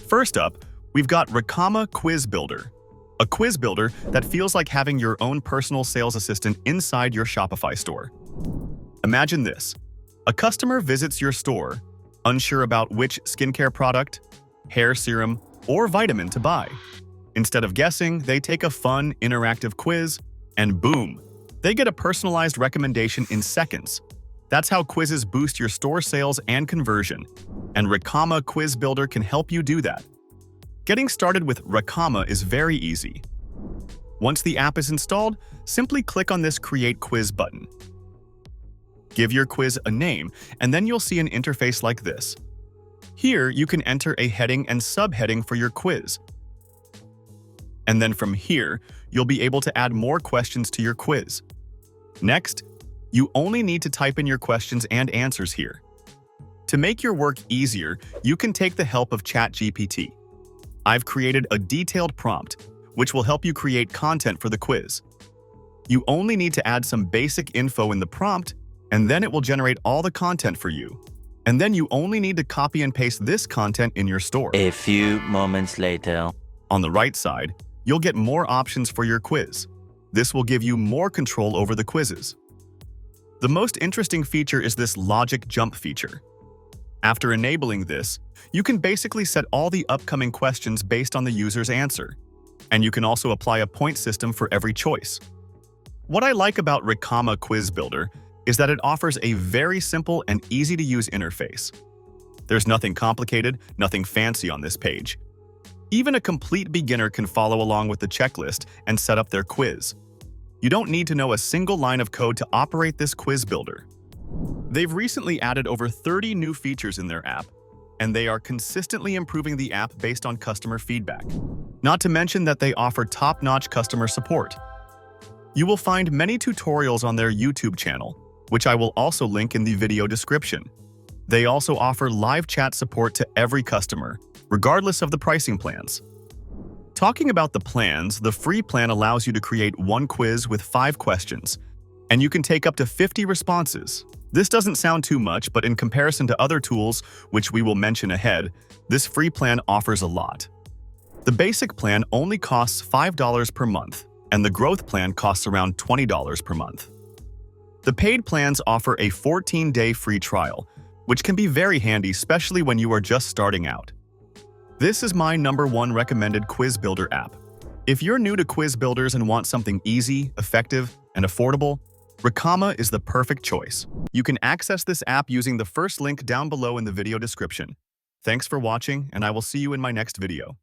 First up, we've got Recomma Quiz Builder, a quiz builder that feels like having your own personal sales assistant inside your Shopify store. Imagine this. A customer visits your store, unsure about which skincare product, hair serum, or vitamin to buy. Instead of guessing, they take a fun, interactive quiz, and boom, they get a personalized recommendation in seconds. That's how quizzes boost your store sales and conversion, and Recomma Quiz Builder can help you do that. Getting started with Recomma is very easy. Once the app is installed, simply click on this Create Quiz button. Give your quiz a name, and then you'll see an interface like this. Here, you can enter a heading and subheading for your quiz. And then from here, you'll be able to add more questions to your quiz. Next, you only need to type in your questions and answers here. To make your work easier, you can take the help of ChatGPT. I've created a detailed prompt, which will help you create content for the quiz. You only need to add some basic info in the prompt, and then it will generate all the content for you. And then you only need to copy and paste this content in your store. A few moments later. On the right side, you'll get more options for your quiz. This will give you more control over the quizzes. The most interesting feature is this logic jump feature. After enabling this, you can basically set all the upcoming questions based on the user's answer. And you can also apply a point system for every choice. What I like about Recomma Quiz Builder is that it offers a very simple and easy-to-use interface. There's nothing complicated, nothing fancy on this page. Even a complete beginner can follow along with the checklist and set up their quiz. You don't need to know a single line of code to operate this quiz builder. They've recently added over 30 new features in their app, and they are consistently improving the app based on customer feedback. Not to mention that they offer top-notch customer support. You will find many tutorials on their YouTube channel, which I will also link in the video description. They also offer live chat support to every customer, regardless of the pricing plans. Talking about the plans, the free plan allows you to create one quiz with 5 questions, and you can take up to 50 responses. This doesn't sound too much, but in comparison to other tools, which we will mention ahead, this free plan offers a lot. The basic plan only costs $5 per month, and the growth plan costs around $20 per month. The paid plans offer a 14-day free trial, which can be very handy, especially when you are just starting out. This is my #1 recommended quiz builder app. If you're new to quiz builders and want something easy, effective, and affordable, Recomma is the perfect choice. You can access this app using the first link down below in the video description. Thanks for watching, and I will see you in my next video.